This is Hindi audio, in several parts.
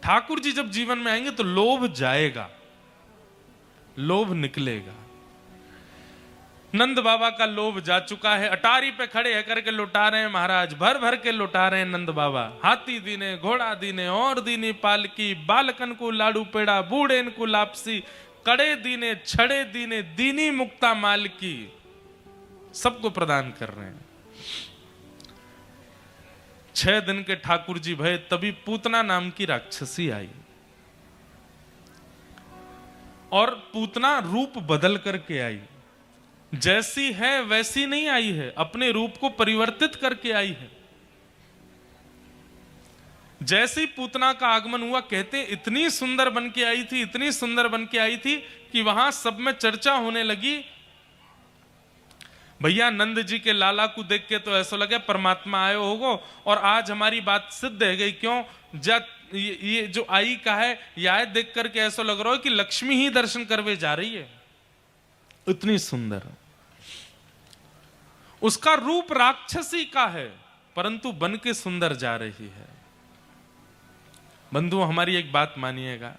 ठाकुर जी जब जीवन में आएंगे तो लोभ जाएगा, लोभ निकलेगा। नंद बाबा का लोभ जा चुका है, अटारी पे खड़े है करके लुटा रहे हैं महाराज, भर भर के लुटा रहे हैं नंद बाबा। हाथी दीने, घोड़ा दीने, और दीने पालकी, बालकन को लाडू पेड़ा, बूढ़े को लापसी, कड़े दीने, छड़े दीने, दीनी मुक्ता माल की, सबको प्रदान कर रहे हैं। 6 दिन के ठाकुर जी भय, तभी पूतना नाम की राक्षसी आई, और पूतना रूप बदल करके आई। जैसी है वैसी नहीं आई है, अपने रूप को परिवर्तित करके आई है। जैसी पूतना का आगमन हुआ, कहते इतनी सुंदर बन के आई थी, इतनी सुंदर बन के आई थी कि वहां सब में चर्चा होने लगी। भैया नंद जी के लाला को देख के तो ऐसा लगे परमात्मा आयो होगो, और आज हमारी बात सिद्ध है गई। क्यों? ये जो आई का है, यह देख करके ऐसा लग रहा है कि लक्ष्मी ही दर्शन करवे जा रही है, इतनी सुंदर। उसका रूप राक्षसी का है, परंतु बन के सुंदर जा रही है। बंधु हमारी एक बात मानिएगा,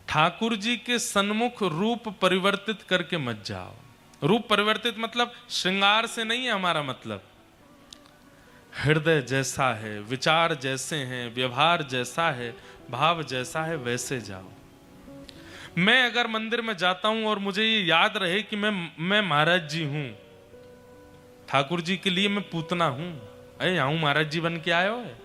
ठाकुर जी के सन्मुख रूप परिवर्तित करके मत जाओ। रूप परिवर्तित मतलब श्रृंगार से नहीं है हमारा मतलब। हृदय जैसा है, विचार जैसे हैं, व्यवहार जैसा है, भाव जैसा है, वैसे जाओ। मैं अगर मंदिर में जाता हूं और मुझे ये याद रहे कि मैं महाराज जी हूं, ठाकुर जी के लिए मैं पूतना हूं, अरे आऊं महाराज जी बन के आयो है।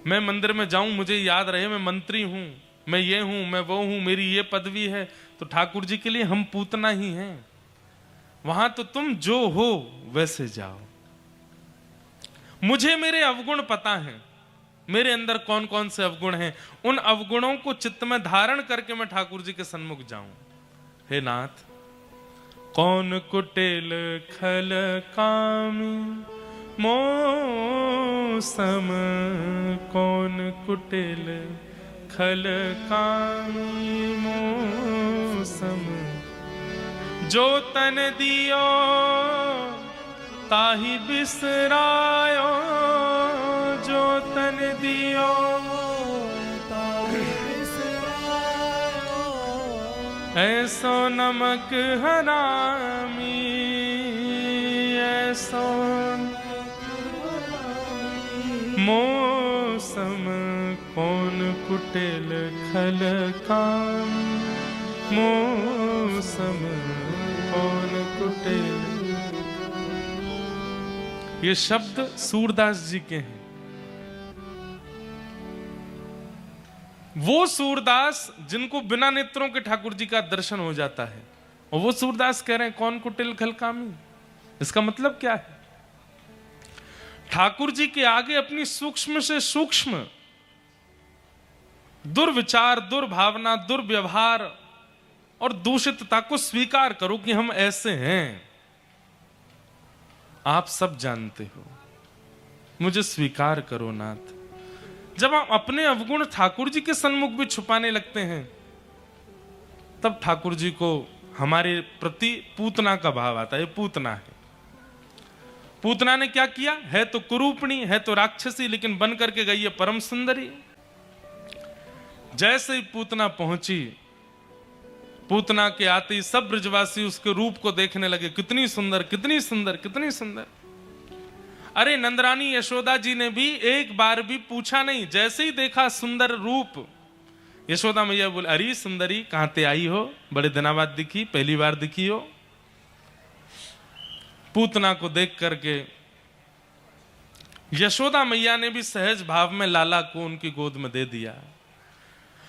मैं मंदिर में जाऊं, मुझे याद रहे मैं मंत्री हूं, मैं ये हूं, मैं वो हूं, मेरी ये पदवी है, तो ठाकुर जी के लिए हम पूतना ही हैं। वहां तो तुम जो हो वैसे जाओ। मुझे मेरे अवगुण पता है, मेरे अंदर कौन कौन से अवगुण हैं, उन अवगुणों को चित्त में धारण करके मैं ठाकुर जी के सन्मुख जाऊं। हे नाथ, कौन कुटिल खल कामी मोसम, कौन कुटिल खल कामी मोसम, जो तन दियो ताहि बिसरायो, जो तन दियो ताहि बिसरायो, ऐसो नमक हरामी, ऐसो मौसम, कौन कुटिल खल काम, मौसम कौन कुटिल। ये शब्द सूरदास जी के हैं। वो सूरदास जिनको बिना नेत्रों के ठाकुर जी का दर्शन हो जाता है, और वो सूरदास कह रहे हैं कौन कुटिल खलकामी। इसका मतलब क्या है? ठाकुर जी के आगे अपनी सूक्ष्म से सूक्ष्म दुर्विचार, दुर्भावना, दुर्व्यवहार और दूषितता को स्वीकार करो कि हम ऐसे हैं। आप सब जानते हो, मुझे स्वीकार करो नाथ। जब हम अपने अवगुण ठाकुर जी के सन्मुख भी छुपाने लगते हैं, तब ठाकुर जी को हमारे प्रति पूतना का भाव आता है। पूतना है, पूतना ने क्या किया? है तो कुरूपणी, है तो राक्षसी, लेकिन बन करके गई है परम सुंदरी। जैसे ही पूतना पहुंची, पूतना के आते ही सब ब्रजवासी उसके रूप को देखने लगे, कितनी सुंदर, कितनी सुंदर, कितनी सुंदर। अरे नंदरानी यशोदा जी ने भी एक बार भी पूछा नहीं, जैसे ही देखा सुंदर रूप, यशोदा मैया बोले, अरे सुंदरी कहां ते आई हो, बड़े दिनों बाद दिखी, पहली बार दिखी हो। पूतना को देख करके यशोदा मैया ने भी सहज भाव में लाला को उनकी गोद में दे दिया।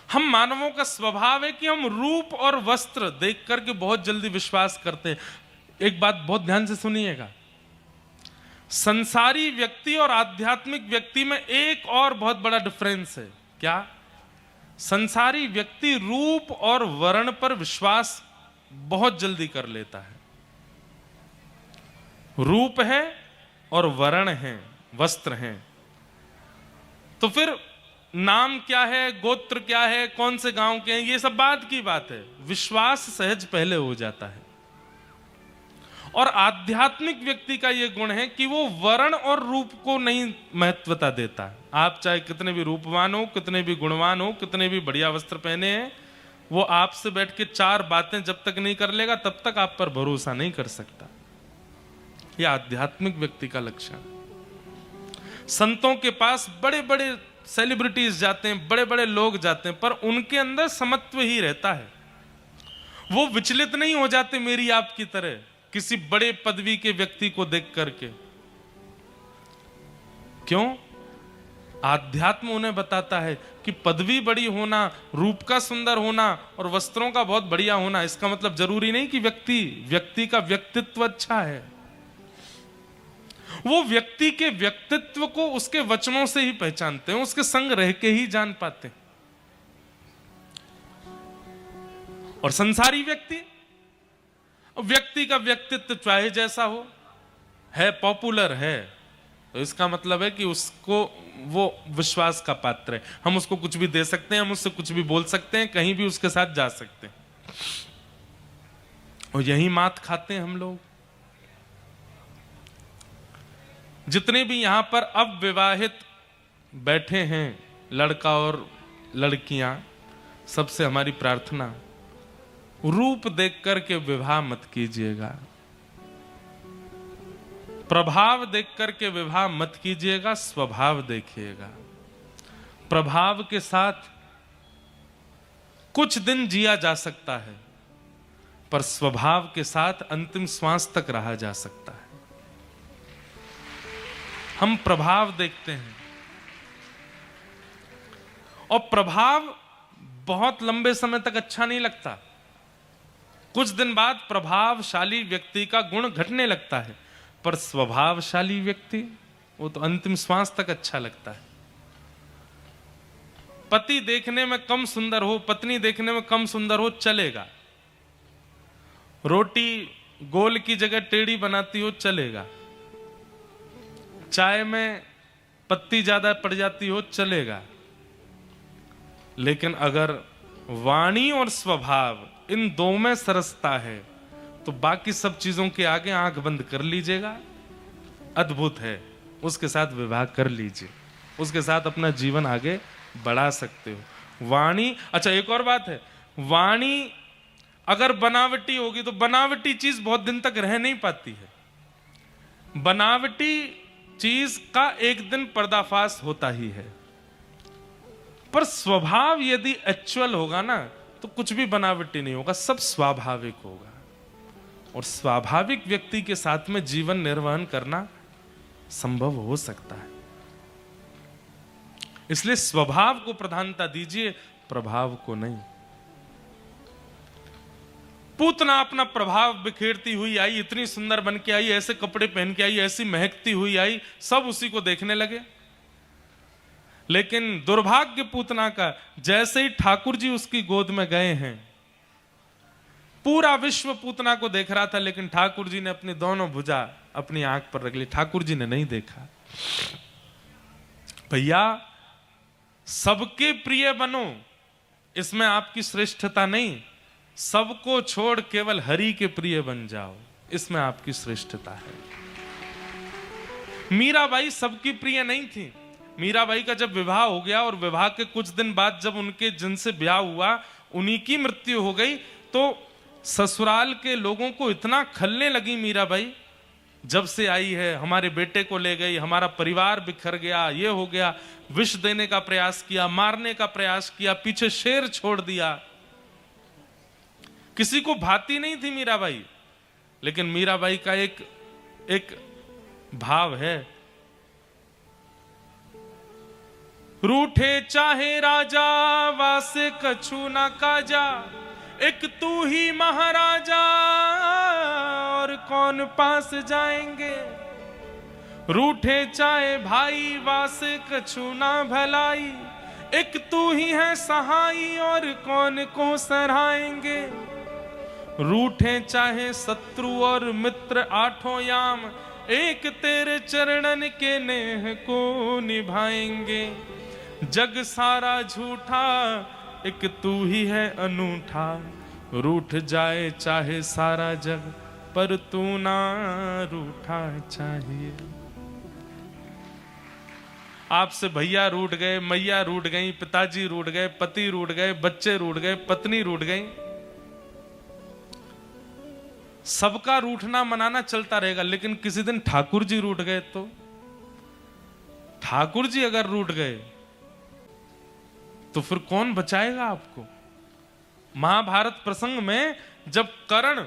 हम मानवों का स्वभाव है कि हम रूप और वस्त्र देख करके बहुत जल्दी विश्वास करते हैं। एक बात बहुत ध्यान से सुनिएगा, संसारी व्यक्ति और आध्यात्मिक व्यक्ति में एक और बहुत बड़ा डिफरेंस है। क्या? संसारी व्यक्ति रूप और वर्ण पर विश्वास बहुत जल्दी कर लेता है। रूप है और वर्ण है, वस्त्र हैं, तो फिर नाम क्या है, गोत्र क्या है, कौन से गांव के हैं, ये सब बाद की बात है। विश्वास सहज पहले हो जाता है। और आध्यात्मिक व्यक्ति का यह गुण है कि वो वर्ण और रूप को नहीं महत्वता देता है। आप चाहे कितने भी रूपवान हो, कितने भी गुणवान हो, कितने भी बढ़िया वस्त्र पहने हैं, वो आपसे बैठ के 4 बातें जब तक नहीं कर लेगा तब तक आप पर भरोसा नहीं कर सकता। यह आध्यात्मिक व्यक्ति का लक्षण। संतों के पास बड़े बड़े सेलिब्रिटीज जाते हैं, बड़े बड़े लोग जाते हैं, पर उनके अंदर समत्व ही रहता है। वो विचलित नहीं हो जाते मेरी आपकी तरह किसी बड़े पदवी के व्यक्ति को देख करके। क्यों? आध्यात्म उन्हें बताता है कि पदवी बड़ी होना, रूप का सुंदर होना और वस्त्रों का बहुत बढ़िया होना, इसका मतलब जरूरी नहीं कि व्यक्ति का व्यक्तित्व अच्छा है। वो व्यक्ति के व्यक्तित्व को उसके वचनों से ही पहचानते हैं, उसके संग रह के ही जान पाते हैं। और संसारी व्यक्ति का व्यक्तित्व चाहे जैसा हो, है पॉपुलर है, तो इसका मतलब है कि उसको वो विश्वास का पात्र है। हम उसको कुछ भी दे सकते हैं, हम उससे कुछ भी बोल सकते हैं, कहीं भी उसके साथ जा सकते हैं। और यही मात खाते हैं हम लोग। जितने भी यहां पर अविवाहित बैठे हैं लड़का और लड़कियां, सबसे हमारी प्रार्थना, रूप देख करके विवाह मत कीजिएगा, प्रभाव देख करके विवाह मत कीजिएगा, स्वभाव देखिएगा। प्रभाव के साथ कुछ दिन जिया जा सकता है, पर स्वभाव के साथ अंतिम श्वास तक रहा जा सकता है। हम प्रभाव देखते हैं और प्रभाव बहुत लंबे समय तक अच्छा नहीं लगता। कुछ दिन बाद प्रभावशाली व्यक्ति का गुण घटने लगता है, पर स्वभावशाली व्यक्ति वो तो अंतिम श्वास तक अच्छा लगता है। पति देखने में कम सुंदर हो, पत्नी देखने में कम सुंदर हो, चलेगा। रोटी गोल की जगह टेढ़ी बनाती हो, चलेगा। चाय में पत्ती ज्यादा पड़ जाती हो, चलेगा। लेकिन अगर वाणी और स्वभाव इन दो में सरसता है तो बाकी सब चीजों के आगे आंख बंद कर लीजिएगा। अद्भुत है, उसके साथ विवाह कर लीजिए, उसके साथ अपना जीवन आगे बढ़ा सकते हो। वाणी, अच्छा एक और बात है, वाणी अगर बनावटी होगी तो बनावटी चीज बहुत दिन तक रह नहीं पाती है। बनावटी चीज का एक दिन पर्दाफाश होता ही है, पर स्वभाव यदि एक्चुअल होगा ना तो कुछ भी बनावटी नहीं होगा, सब स्वाभाविक होगा। और स्वाभाविक व्यक्ति के साथ में जीवन निर्वहन करना संभव हो सकता है। इसलिए स्वभाव को प्रधानता दीजिए, प्रभाव को नहीं। पूतना अपना प्रभाव बिखेरती हुई आई, इतनी सुंदर बन के आई, ऐसे कपड़े पहन के आई, ऐसी महकती हुई आई, सब उसी को देखने लगे। लेकिन दुर्भाग्य पूतना का, जैसे ही ठाकुर जी उसकी गोद में गए हैं, पूरा विश्व पूतना को देख रहा था, लेकिन ठाकुर जी ने अपनी दोनों भुजा अपनी आंख पर रख ली, ठाकुर जी ने नहीं देखा। भैया सबके प्रिय बनो, इसमें आपकी श्रेष्ठता नहीं। सबको छोड़ केवल हरि के प्रिय बन जाओ, इसमें आपकी श्रेष्ठता है। मीराबाई सबकी प्रिय नहीं थी। मीराबाई का जब विवाह हो गया और विवाह के कुछ दिन बाद जब उनके जिनसे ब्याह हुआ उन्हीं की मृत्यु हो गई, तो ससुराल के लोगों को इतना खलने लगी मीराबाई, जब से आई है हमारे बेटे को ले गई, हमारा परिवार बिखर गया, ये हो गया। विष देने का प्रयास किया, मारने का प्रयास किया, पीछे शेर छोड़ दिया। किसी को भाती नहीं थी मीराबाई। लेकिन मीराबाई का एक भाव है, रूठे चाहे राजा वासे कछु ना काजा, एक तू ही महाराजा और कौन पास जाएंगे। रूठे चाहे भाई वासे कछु ना भलाई, एक तू ही है सहाई और कौन को सराहेंगे। रूठे चाहे शत्रु और मित्र आठों याम, एक तेरे चरणन के नेह को निभाएंगे। जग सारा झूठा एक तू ही है अनूठा, रूठ जाए चाहे सारा जग पर तू ना रूठा चाहिए। आपसे भैया रूठ गए, मैया रूठ गई, पिताजी रूठ गए, पति रूठ गए, बच्चे रूठ गए, पत्नी रूठ गई, सबका रूठना मनाना चलता रहेगा। लेकिन किसी दिन ठाकुर जी रूठ गए तो, ठाकुर जी अगर रूठ गए तो फिर कौन बचाएगा आपको? महाभारत प्रसंग में जब कर्ण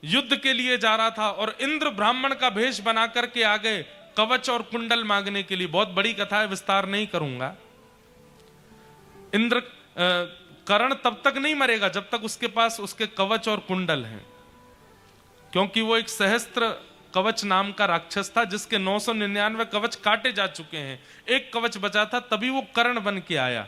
युद्ध के लिए जा रहा था और इंद्र ब्राह्मण का भेष बना करके आ गए कवच और कुंडल मांगने के लिए, बहुत बड़ी कथा है, विस्तार नहीं करूंगा। कर्ण तब तक नहीं मरेगा जब तक उसके पास उसके कवच और कुंडल हैं, क्योंकि वो एक सहस्त्र कवच नाम का राक्षस था जिसके 999 कवच काटे जा चुके हैं, एक कवच बचा था, तभी वो कर्ण बन के आया।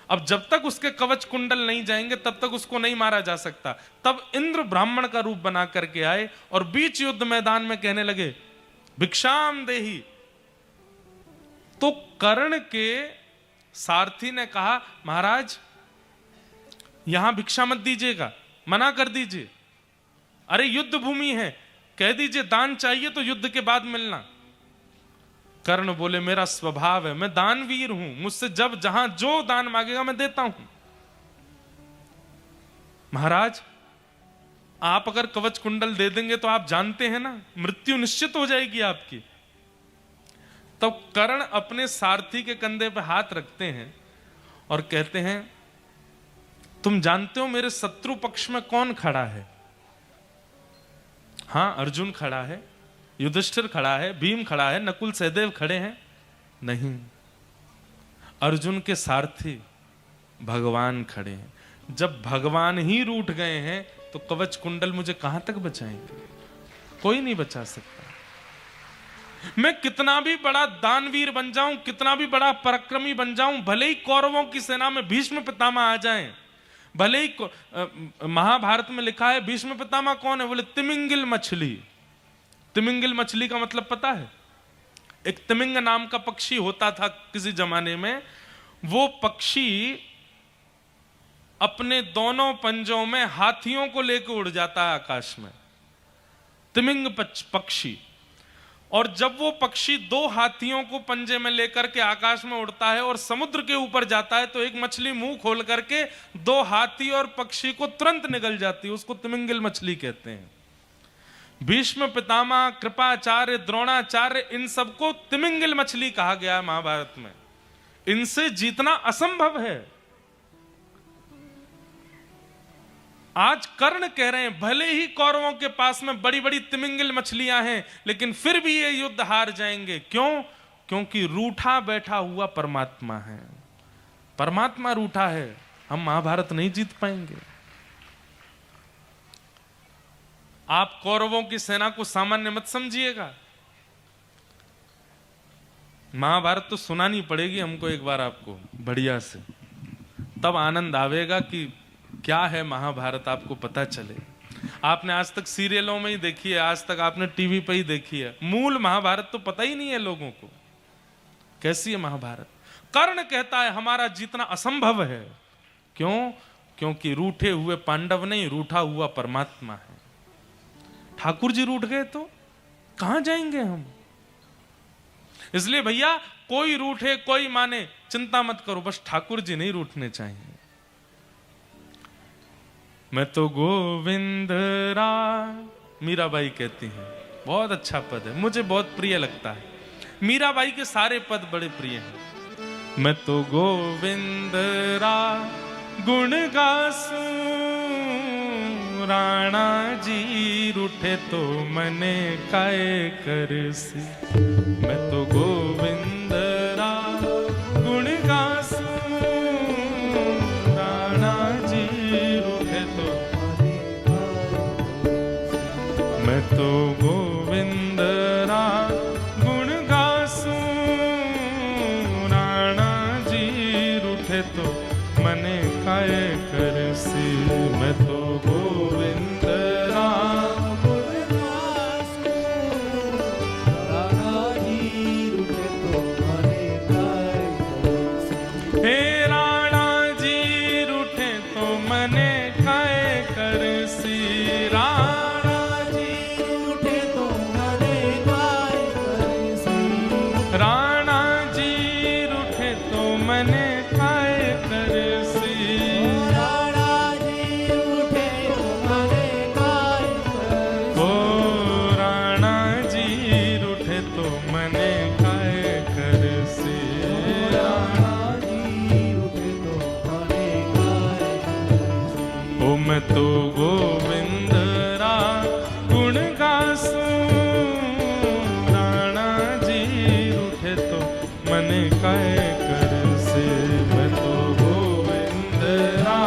अब जब तक उसके कवच कुंडल नहीं जाएंगे तब तक उसको नहीं मारा जा सकता। तब इंद्र ब्राह्मण का रूप बना करके आए और बीच युद्ध मैदान में कहने लगे भिक्षाम देही। तो कर्ण के सारथी ने कहा महाराज यहां भिक्षा मत दीजिएगा, मना कर दीजिए, अरे युद्ध भूमि है, कह दीजिए दान चाहिए तो युद्ध के बाद मिलना। कर्ण बोले मेरा स्वभाव है, मैं दानवीर हूं, मुझसे जब जहां जो दान मांगेगा मैं देता हूं। महाराज आप अगर कवच कुंडल दे देंगे तो आप जानते हैं ना मृत्यु निश्चित हो जाएगी आपकी। तो कर्ण अपने सारथी के कंधे पर हाथ रखते हैं और कहते हैं तुम जानते हो मेरे शत्रु पक्ष में कौन खड़ा है? हां अर्जुन खड़ा है, युधिष्ठिर खड़ा है, भीम खड़ा है, नकुल सहदेव खड़े हैं? नहीं, अर्जुन के सारथी भगवान खड़े हैं। जब भगवान ही रूठ गए हैं तो कवच कुंडल मुझे कहां तक बचाएंगे? कोई नहीं बचा सकता। मैं कितना भी बड़ा दानवीर बन जाऊं, कितना भी बड़ा पराक्रमी बन जाऊं, भले ही कौरवों की सेना में भीष्म पितामह आ जाएं, भले ही महाभारत में लिखा है भीष्म पितामह कौन है? बोले तिमिंगिल मछली। तिमिंगिल मछली का मतलब पता है? एक तिमिंग नाम का पक्षी होता था किसी जमाने में, वो पक्षी अपने दोनों पंजों में हाथियों को लेकर उड़ जाता है आकाश में, तिमिंग पक्षी। और जब वो पक्षी दो हाथियों को पंजे में लेकर के आकाश में उड़ता है और समुद्र के ऊपर जाता है तो एक मछली मुंह खोल करके दो हाथी और पक्षी को तुरंत निगल जाती है, उसको तिमिंगिल मछली कहते हैं। भीष्म पितामह, कृपाचार्य, द्रोणाचार्य, इन सबको तिमिंगिल मछली कहा गया है महाभारत में। इनसे जीतना असंभव है। आज कर्ण कह रहे हैं भले ही कौरवों के पास में बड़ी बड़ी तिमिंगिल मछलियां हैं लेकिन फिर भी ये युद्ध हार जाएंगे। क्यों? क्योंकि रूठा बैठा हुआ परमात्मा है। परमात्मा रूठा है, हम महाभारत नहीं जीत पाएंगे। आप कौरवों की सेना को सामान्य मत समझिएगा। महाभारत तो सुनानी पड़ेगी हमको एक बार आपको बढ़िया से, तब आनंद आवेगा कि क्या है महाभारत, आपको पता चले। आपने आज तक सीरियलों में ही देखी है, आज तक आपने टीवी पे ही देखी है, मूल महाभारत तो पता ही नहीं है लोगों को कैसी है महाभारत। कर्ण कहता है हमारा जीतना असंभव है। क्यों? क्योंकि रूठे हुए पांडव नहीं, रूठा हुआ परमात्मा है। ठाकुर जी रूठ गए तो कहां जाएंगे हम? इसलिए भैया कोई रूठे कोई माने चिंता मत करो, बस ठाकुर जी नहीं रूठने चाहिए। मैं तो गोविंद मीराबाई कहती हैं, बहुत अच्छा पद है, मुझे बहुत प्रिय लगता है। मीराबाई के सारे पद बड़े प्रिय हैं। मैं तो गोविंद गुण गासूं, राणा जी रूठे तो मने काए करसी। मैं तो गोविंद गुण गासूं, राणा जी रूठे तो, मैं तो गोविंद गुण गासूं, राणा जी रूठे तो मने काए करसी। मैं तो गोविंद मने काय कर सी। राणा जी रूठे तो मने काय कर। ओ राणा जी रूठे तो मने काय कर सी। राणा जी रूठे तो मने काय कर। ओ मैं तो गोविंद रा गुण गासूं। राणा जी रूठे तो मने काय कर से। मैं तो गोविंद रा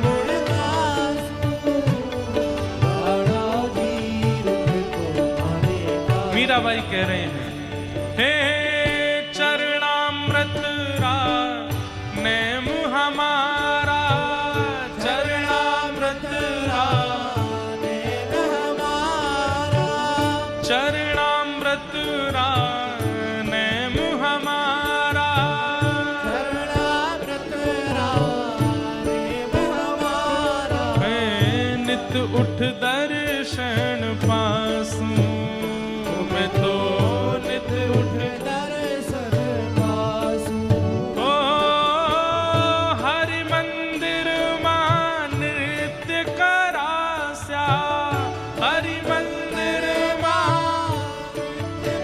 गुण गासूं। राणा जी रूठे तो मने काय। मीराबाई कह रहे हैं, हे चरणामृत रा नेम हमारा। चरणामृत रा नेम हमारा। चरणामृत रा नेम हमारा। चरणामृत रा नेम हमारा। मैं नित उठ दर्शन पासूं। मैं तो नित उठ दर्शन पासूं। ओ हरि मंदिर मां नृत्य करास्या। हरि मंदिर मां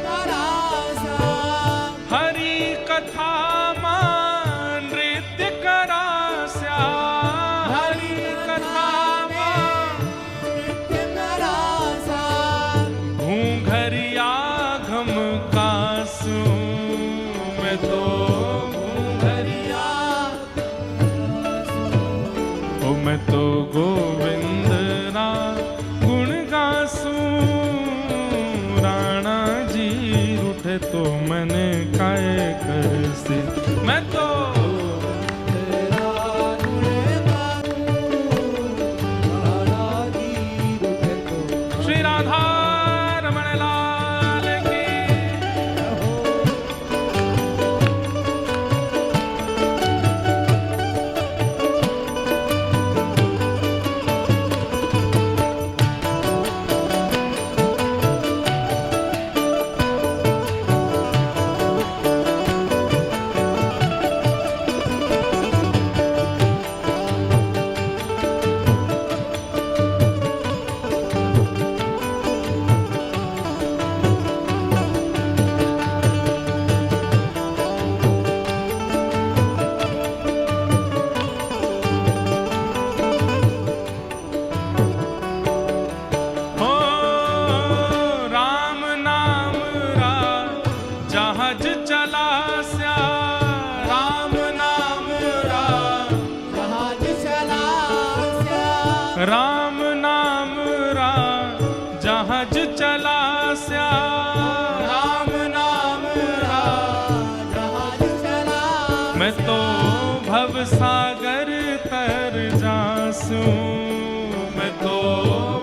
करासा। हरि कथा मां नृत्य करास्या। हरि कथा मां नृत्य करासा। घूंघरिया घम कासूं। मैं तो घूंघरिया। ओ मैं तो गोविंद रा गुण गासूं। राणा जी रूठे तो मने काय कर सी। मैं तो तेरा गुण गाऊं। राणा जी रूठे तो श्री राधा रमण लाल की। हो राम नाम रा जहाज चलास्या। राम नाम रा जहाज चलास्या। राम नाम रा जहाज चलास्या। राम नाम रा जहाज चला। मैं तो भव सागर तर जासूं। मैं तो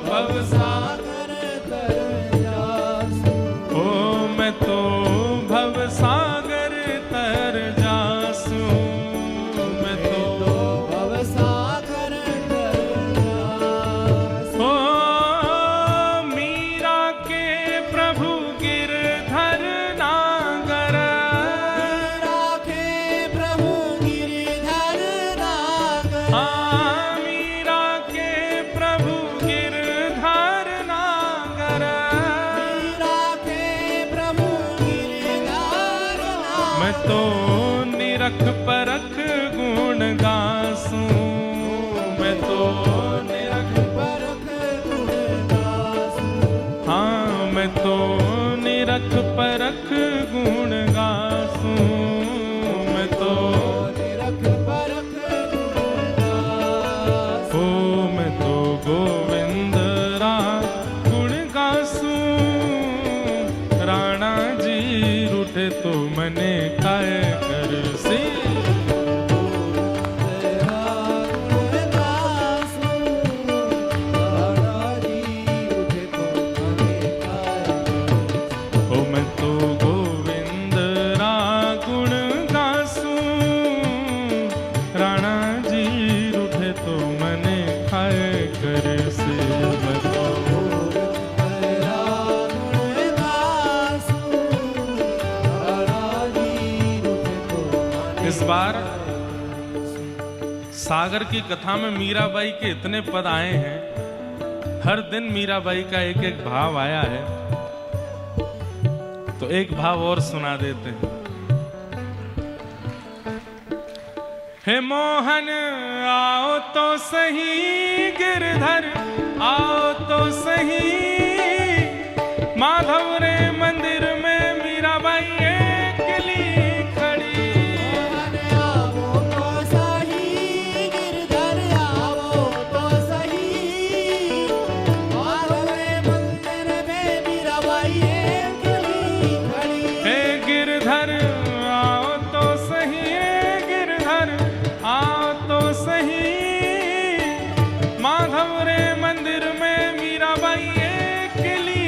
भव सागर सागर तर जासूं। ओ मैं तो भव सागर तर जासूं। मैं तो भव सागर तर जासूं। ओ मीरा के प्रभु गिरधर नागर। राखे प्रभु गिरिधर नागर। हाँ मीरा के प्रभु गिरधर नागर। राखे प्रभु गिरिधर नागर। मैं तो निरख परख गुण गासूं। मैं तो निरख परख गुण गासूं। हाँ मैं तो निरख परख गुण गासूं। मैं तो निरख परख गुण गासूं। ओ मैं तो गोविंद रा गुण गासूं। राणा जी रूठे तो मने काय कर सी। बार सागर की कथा में मीराबाई के इतने पद आए हैं, हर दिन मीराबाई का एक एक भाव आया है, तो एक भाव और सुना देते हैं। हे मोहन आओ तो सही, गिरधर आओ तो सही, माधव रे मंदिर में मीराबाई अकेली खड़ी। मोहन आओ तो सही, गिरधर आओ तो सही, माधव रे मंदिर में मीराबाई अकेली खड़ी। हे गिरधर आओ तो सही, गिरधर आओ तो सही, माधव रे मंदिर में मीराबाई अकेली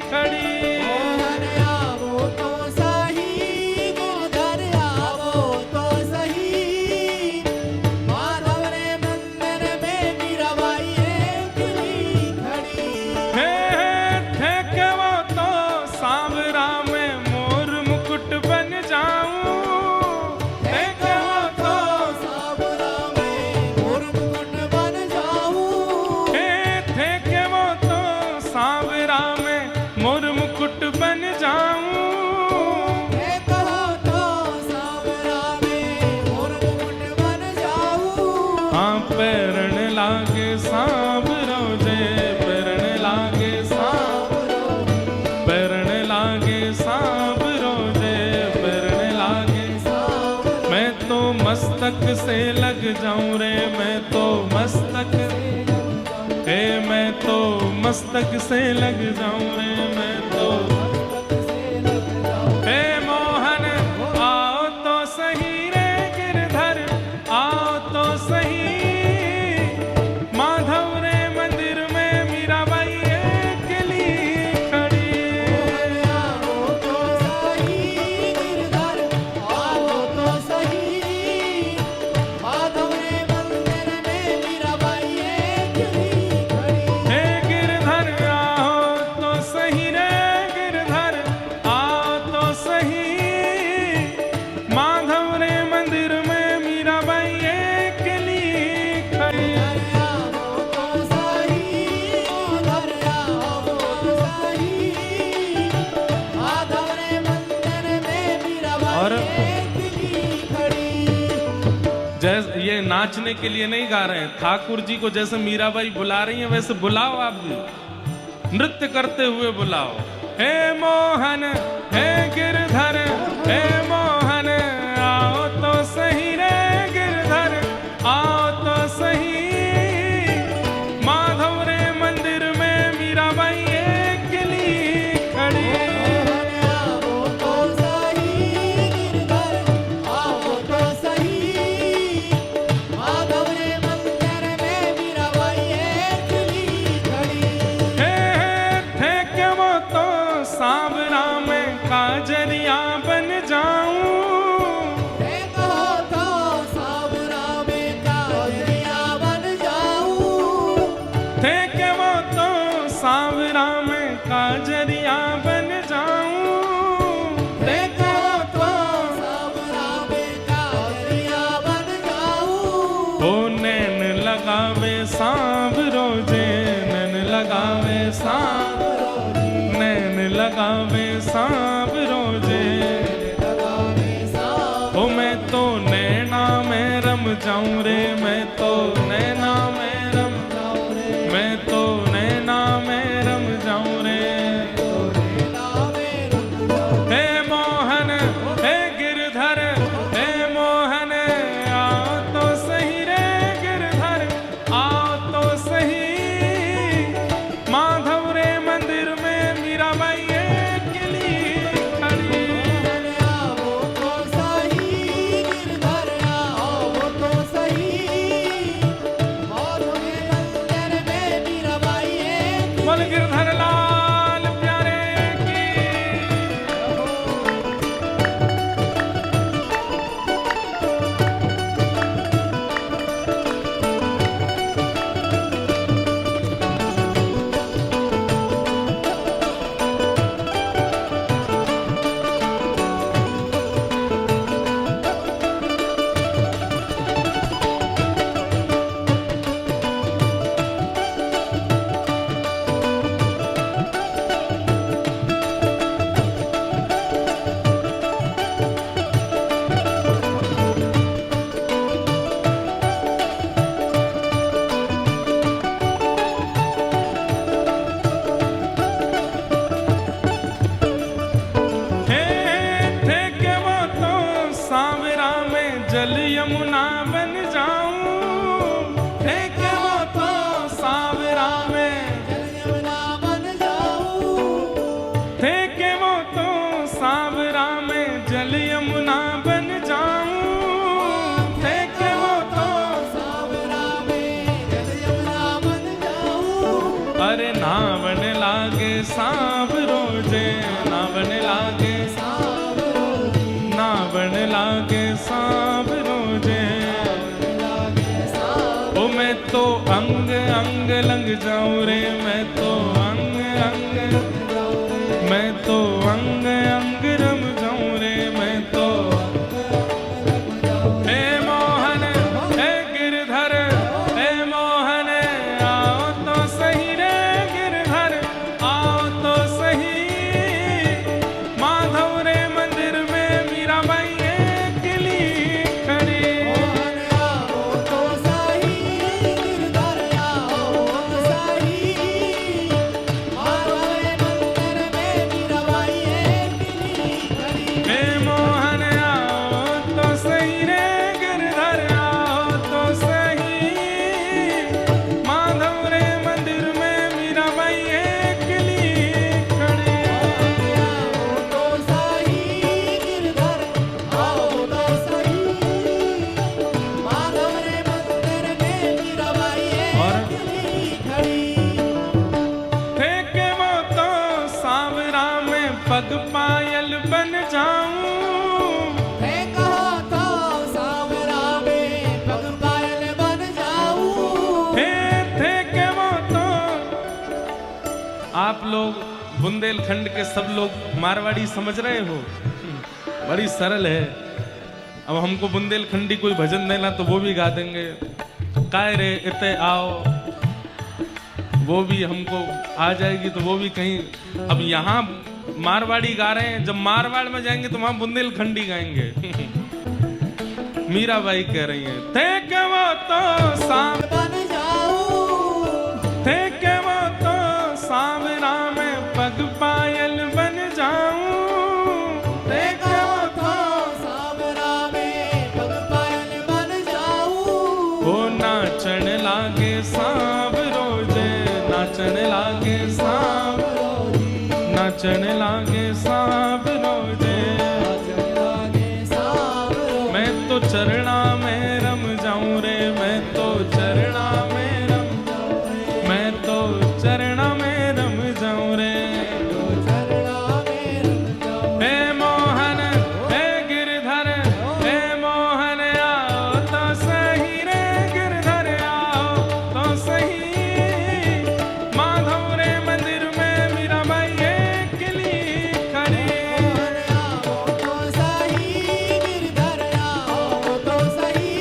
खड़ी। मोहन आओ तो सही, गिरधर आओ तो सही, माधव रे मंदिर में मीराबाई अकेली खड़ी। हे थे के वो तो सांवरा में मोर मुकुट बन जाऊं, थे के वो तो सावरा में मोर मुकुट बन जाऊं। थे के वो तो सांवरा में मोर मुकुट बन जाऊं। हे कहो तो सावरा में मोर मुकुट बन जाऊं। हाँ पैरण लागे सांवरो जे, पैरण लागे पैरण लागे सांवरो जे, पैरण लागे। मैं तो मस्तक से लग जाऊं रे, मैं तो मस्तक, हे मैं तो मस्तक से लग जाऊं रे, मैं तो। हे मोहन आओ तो सही रे, गिरधर आओ तो सही, माधव रे मंदिर में मीराबाई अकेली खड़ी। मोहन आओ तो सही, गिरधर आओ तो सही, माधव रे मंदिर में मीराबाई अकेली खड़ी। हे गिरधर आओ तो सही रे, गिरधर आओ तो सही, माधव रे मंदिर में मीराबाई अकेली खड़ी। आओ तो सही, गिरधर आओ तो सही, माधव रे मंदिर में मीराबाई और अकेली खड़ी। जैसे ये नाचने के लिए नहीं गा रहे हैं, ठाकुर जी को जैसे मीराबाई बुला रही है वैसे बुलाओ, आप भी नृत्य करते हुए बुलाओ। हे मोहन हे गिरधर, हे मोहन आओ तो सही रे, गिरधर आओ तो सही, माधव रे मंदिर में मीराबाई अकेली खड़ी। मोहन आओ तो सही, गिरधर आओ तो सही, माधव रे मंदिर में मीराबाई अकेली खड़ी। थे के वो तो सांवरा में काजरिया बन जाऊं, हे कहो तो सावरा में काजरिया बन जाऊं। थे के वो तो सांवरा में काजरिया बन जाऊं। हे कहो तो सावरा में काजरिया बन जाऊं। ओ नैन लगावे सांवरो जे, नैन लगावे नैन लगावे सांवरो जे। ओ मैं तो नैना में रम जाऊं रे, मैं तो नैना में रम, मैं तो नैना में रम जाऊं रे। हे मोहन हे गिरधर, हे मोहन आओ तो सही रे, गिरधर आओ तो सही, माधव रे मंदिर में मीराबाई अकेली खड़ी। मोहन आओ तो सही, गिरधर आओ तो सही, जल यमुना बन जाऊं, फेंके वो तो सांवरा में, यमुना बन जाऊं, फेंके वो तो सांवरा में, जल यमुना बन जाऊं, फेंके वो तो। सांवरा में जल यमुना बन जाऊं, अरे नावन लागे सांप रोजे, नावन लागे, नावन लागे सांप रोजे। ओ मैं तो अंग अंग लंग जाऊं रे, मैं तो अंग अंग, मैं तो अंग अंग रम जाऊं रे, मैं तो। हे मोहन हे गिरधर, हे मोहन आओ तो सही रे गिरधर, आओ तो सही। माधव रे मंदिर में मीराबाई अकेली खड़ी। मोहन आओ तो सही, गिरधर आओ तो सही, माधव रे मंदिर में मीराबाई अकेली खड़ी। हे मोहन आओ तो सही रे गिरधर, आओ तो सही। माधव रे मंदिर में मीराबाई अकेली खड़ी। आओ तो सही, गिरधर आओ तो सही, माधव रे मंदिर में मीराबाई अकेली खड़ी। फेंके वो तो सांवरा में, पग पायल बन जाऊं, फेंको तो सांवरा में, पग पायल बन जाऊं। फेंके वो तो। आप लोग बुंदेलखंड के सब लोग मारवाड़ी समझ रहे हो, बड़ी सरल है। अब हमको बुंदेलखंडी कोई भजन देना तो वो भी गा देंगे। काय रे इते आओ, वो भी हमको आ जाएगी तो वो भी कहीं। अब यहाँ मारवाड़ी गा रहे हैं, जब मारवाड़ में जाएंगे तो वहां बुंदेलखंडी गाएंगे। मीराबाई कह रही है, थे के वो तो सांव, बन जाऊं, थे के वो तो सांवरा में, पग पायल बन जाऊं। थे के वो फेंको तो सांवरा में, पग पायल बन जाऊं। वो नाचन लागे सांव रोजे, नाचन लागे सांव, नाचन लागे सांव रोजे। लागे सांवरो, मैं तो चरणा में रम जाऊं रे, मैं तो चरणा में रम, मैं तो चरणा में रम जाऊं रे। चरणा में रम जाऊं। हे मोहन हे गिरधर, हे मोहन आओ तो सही रे गिरधर, आओ तो सही। माधव रे मंदिर में मीराबाई अकेली खड़ी। आओ तो सही, गिरधर आओ तो सही,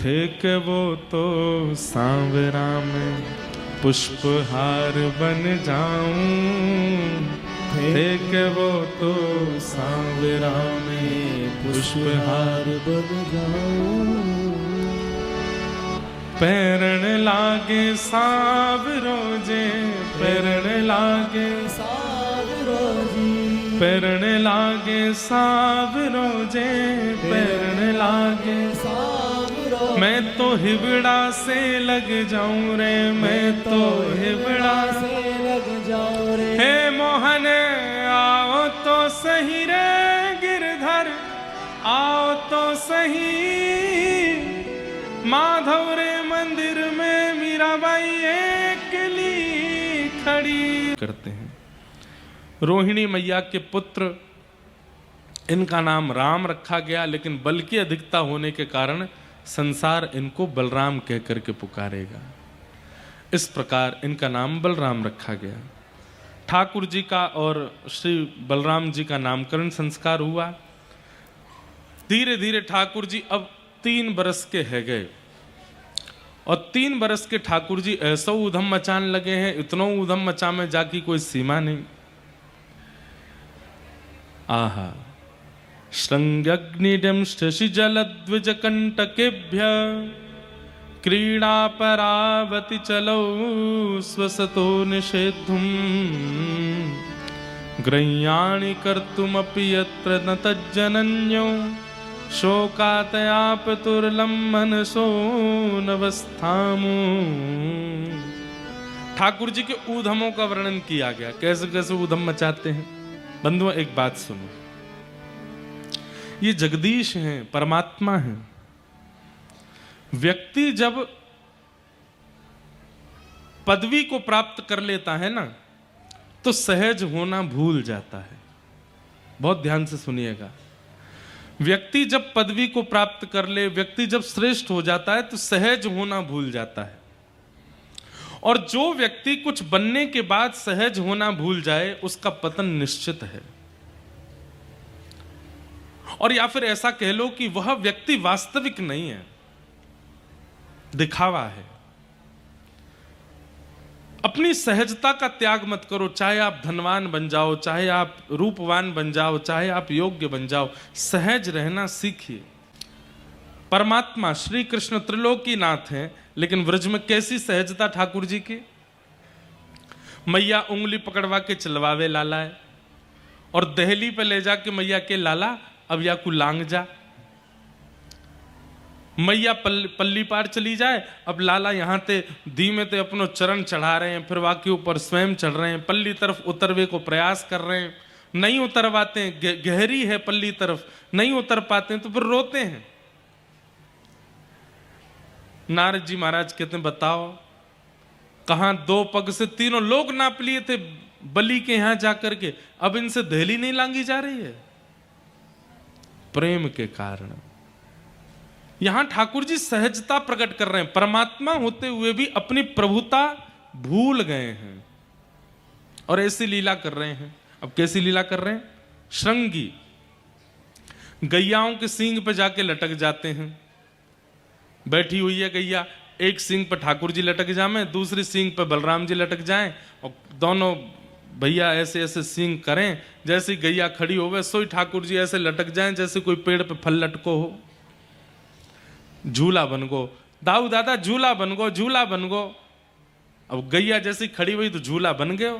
थे कि वो तो सांवरा में पुष्पहार बन जाऊं, थे कि वो तो सांवरा में पुष्पहार बन जाऊं। पैरण लागे सांवरो जे, पैरण लागे सांवरो जी, पैरण लागे सांवरो जे, पैरण लागे सांवरो। मैं तो हिबड़ा से लग जाऊं रे, मैं तो हिबड़ा से लग जाऊं रे। हे मोहन आओ तो सही रे गिरधर, आओ तो सही माधव रे मंदिर में मीराबाई अकेली खड़ी करते हैं। रोहिणी मैया के पुत्र, इनका नाम राम रखा गया, लेकिन बल की अधिकता होने के कारण संसार इनको बलराम कह करके पुकारेगा। इस प्रकार इनका नाम बलराम रखा गया। ठाकुर जी का और श्री बलराम जी का नामकरण संस्कार हुआ। धीरे धीरे ठाकुर जी अब 3 बरस के है गए, और 3 बरस के ठाकुर जी ऐसा ऊधम मचान लगे हैं, इतना ऊधम मचा में जाकी कोई सीमा नहीं। आहा श्रृंगग्निडं शशि जलद्विज कंटकेभ्य क्रीड़ा परावति चलो स्वसतो निषेद्धुम ग्रह्याणि कर्तुमपि यत्र न तज्जनन्यो शोकातयापतुर्लम मनसो नवस्थामो। ठाकुर जी के ऊधमों का वर्णन किया गया, कैसे कैसे ऊधम मचाते हैं। बंधुओं एक बात सुनो, ये जगदीश हैं, परमात्मा हैं। व्यक्ति जब पदवी को प्राप्त कर लेता है ना, तो सहज होना भूल जाता है। बहुत ध्यान से सुनिएगा। व्यक्ति जब पदवी को प्राप्त कर ले, व्यक्ति जब श्रेष्ठ हो जाता है, तो सहज होना भूल जाता है। और जो व्यक्ति कुछ बनने के बाद सहज होना भूल जाए, उसका पतन निश्चित है। और या फिर ऐसा कह लो कि वह व्यक्ति वास्तविक नहीं है, दिखावा है। अपनी सहजता का त्याग मत करो। चाहे आप धनवान बन जाओ, चाहे आप रूपवान बन जाओ, चाहे आप योग्य बन जाओ, सहज रहना सीखिए। परमात्मा श्री कृष्ण त्रिलोकीनाथ हैं, लेकिन व्रज में कैसी सहजता ठाकुर जी की। मैया उंगली पकड़वा के चलवावे लाला है, और दहली पे ले जाके मैया के लाला अब या को लांग जा। मैया पल्ली पार चली जाए, अब लाला यहाँ ते धीमे ते अपनो चरण चढ़ा रहे हैं, फिर वाके ऊपर स्वयं चढ़ रहे हैं, पल्ली तरफ उतरवे को प्रयास कर रहे हैं, नहीं उतर पाते हैं, गहरी है पल्ली तरफ, नहीं उतर पाते हैं, तो फिर रोते हैं। नारद जी महाराज कहते हैं, बताओ कहां 2 पग से 3 लोग नाप लिए थे बलि के यहां जाकर के, अब इनसे दहली नहीं लांगी जा रही है। प्रेम के कारण यहां ठाकुर जी सहजता प्रकट कर रहे हैं। परमात्मा होते हुए भी अपनी प्रभुता भूल गए हैं और ऐसी लीला कर रहे हैं। अब कैसी लीला कर रहे हैं? श्रृंगी गैयाओं के सींग पे जाके लटक जाते हैं। बैठी हुई है गैया, एक सींग पे ठाकुर जी लटक जाए, दूसरी सींग पे बलराम जी लटक जाएं, और दोनों भैया ऐसे ऐसे सींग करें, जैसी गैया खड़ी हो वैसे ही ठाकुर जी ऐसे लटक जाएं जैसे कोई पेड़ पे फल लटको हो। झूला बन गो, दाऊ दादा झूला बन गो, झूला बन गो। अब गैया जैसी खड़ी हुई तो झूला बन गए।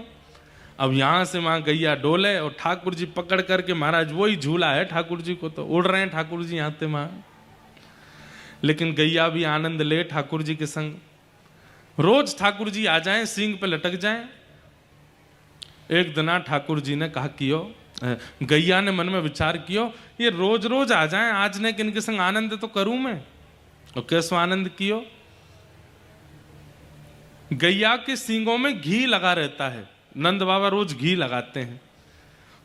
अब यहां से वहां गैया डोले और ठाकुर जी पकड़ करके, महाराज वही झूला है ठाकुर जी को, तो उड़ रहे हैं ठाकुर जी यहां से वहां। लेकिन गैया भी आनंद ले ठाकुर जी के संग। रोज ठाकुर जी आ जाएं, सींग पे लटक जाएं। एक दिना ठाकुर जी ने कहा कियो, गैया ने मन में विचार कियो, ये रोज रोज आ जाएं, आज ने किनके संग आनंद तो करूं मैं। और कैसो आनंद कियो? गैया के सींगों में घी लगा रहता है, नंद बाबा रोज घी लगाते हैं।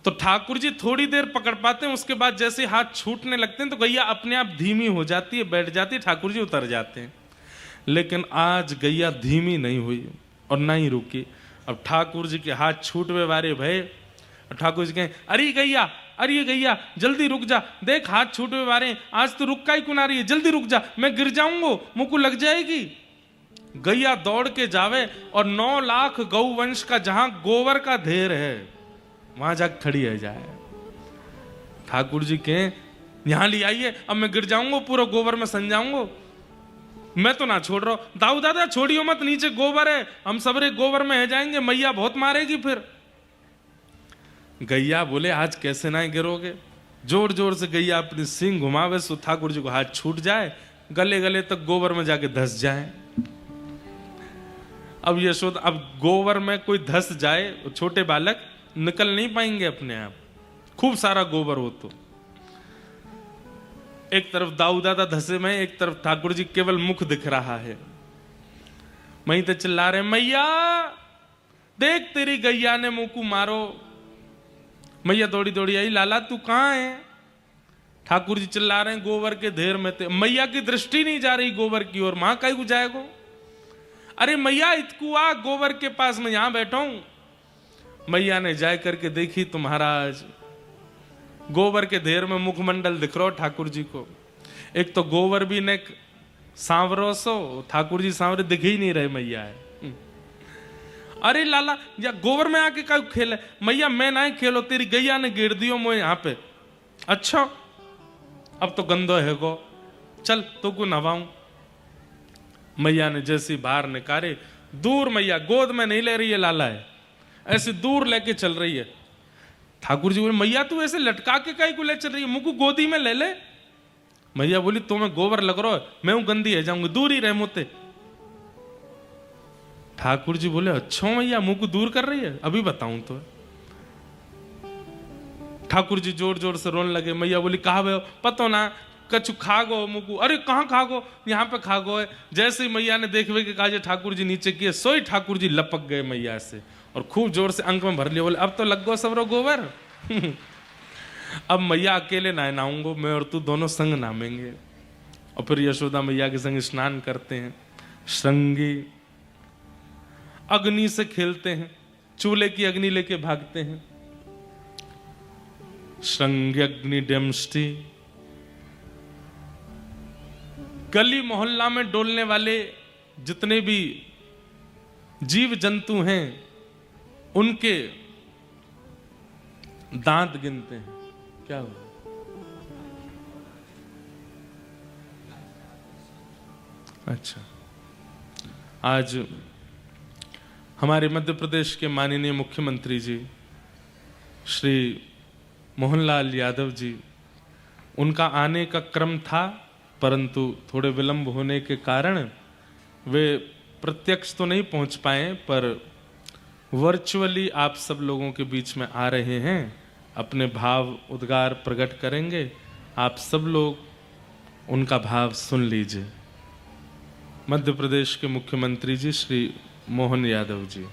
तो ठाकुर जी थोड़ी देर पकड़ पाते हैं, उसके बाद जैसे हाथ छूटने लगते हैं तो गैया अपने आप धीमी हो जाती है, बैठ जाती है, ठाकुर जी उतर जाते हैं। लेकिन आज गैया धीमी नहीं हुई और ना ही रुकी। अब ठाकुर जी के हाथ छूटवे वारे भय, ठाकुर जी कहें, अरे गैया अरे ये गैया जल्दी रुक जा, देख हाथ छूटे वारे, आज तो रुक का ही कुना रही है, जल्दी रुक जा, मैं गिर जाऊंगा, मुझको लग जाएगी। गैया दौड़ के जावे और 9 लाख गौवंश का जहां गोबर का ढेर है वहां जाके खड़ी है जाए। ठाकुर जी के यहां ले आइए, अब मैं गिर जाऊंगा, पूरा गोबर में सन जाऊंगा, मैं तो ना छोड़ रहा हूं। दाऊ दादा छोड़ियो मत, नीचे गोबर है, हम सबरे गोबर में है जाएंगे, मैया बहुत मारेगी फिर। गैया बोले आज कैसे ना गिरोगे। जोर जोर से गैया अपनी सींग घुमावे सो ठाकुर जी को हाथ छूट जाए, गले गले तक गोबर में जाके धस जाए। अब यशोदा, अब गोबर में कोई धस जाए, छोटे बालक निकल नहीं पाएंगे अपने आप, खूब सारा गोबर हो तो। एक तरफ दाऊ दादा धसे में, एक तरफ ठाकुर जी केवल मुख दिख रहा है। वहीं तो चिल्ला रहे मैया देख तेरी गैया ने मुंह को मारो। मैया दौड़ी दौड़ी आई, लाला तू कहां है? ठाकुर जी चिल्ला रहे हैं गोबर के ढेर में थे। मैया की दृष्टि नहीं जा रही गोबर की ओर, मां कहीं को जाएगो। अरे मैया इतकू आ गोबर के पास, मैं यहां बैठा हूं। मैया ने जाए करके देखी तो महाराज गोबर के ढेर में मुखमंडल दिख रहा ठाकुर जी को। एक तो गोबर भी ने सांवरो सो, ठाकुर जी सांवरे दिख ही नहीं रहे मैया है। अरे लाला या गोबर में आके का खेल है? मैया मैं ना खेलो, तेरी गैया ने गिर दियो मुझे यहाँ पे। अच्छा अब तो गंदो है गो, चल तो को नवाऊं। मैया ने जैसी बाहर निकाले, दूर मैया गोद में नहीं ले रही है लाला है, ऐसे दूर लेके चल रही है। ठाकुर जी बोले मैया तू ऐसे लटका के काहे को ले चल रही है, मुझको गोदी में ले ले। मैया बोली तो मैं गोबर लग रहा है, मैं हूं गंदी है जाऊंगी, दूर ही रह मोते। ठाकुर जी बोले अच्छा मैया मुंह को दूर कर रही है, अभी बताऊं तो। ठाकुर जी जोर जोर से रोने लगे। मैया बोली कहा भे पतो ना कछु खागो मुकु। अरे कहाँ खागो, यहाँ पे खागो है। जैसे ही मैया ने देखवे के कहा ठाकुर जी नीचे किए, सोई ठाकुर जी लपक गए मैया से और खूब जोर से अंक में भर लिया। बोले अब तो लग गो सबरो गोबर। अब मैया अकेले नहाऊंगो, मैं और तू दोनों संग नामेंगे। और फिर यशोदा मैया के संग स्नान करते हैं, श्रृंगी अग्नि से खेलते हैं, चूल्हे की अग्नि लेके भागते हैं। श्रृंगी अग्नि डेमस्टी। गली मोहल्ला में डोलने वाले जितने भी जीव जंतु हैं उनके दांत गिनते हैं। क्या हुआ? अच्छा, आज हमारे मध्य प्रदेश के माननीय मुख्यमंत्री जी श्री मोहनलाल यादव जी, उनका आने का क्रम था, परंतु थोड़े विलंब होने के कारण वे प्रत्यक्ष तो नहीं पहुंच पाए, पर वर्चुअली आप सब लोगों के बीच में आ रहे हैं, अपने भाव उद्गार प्रकट करेंगे। आप सब लोग उनका भाव सुन लीजिए। मध्य प्रदेश के मुख्यमंत्री जी श्री मोहन यादव जी।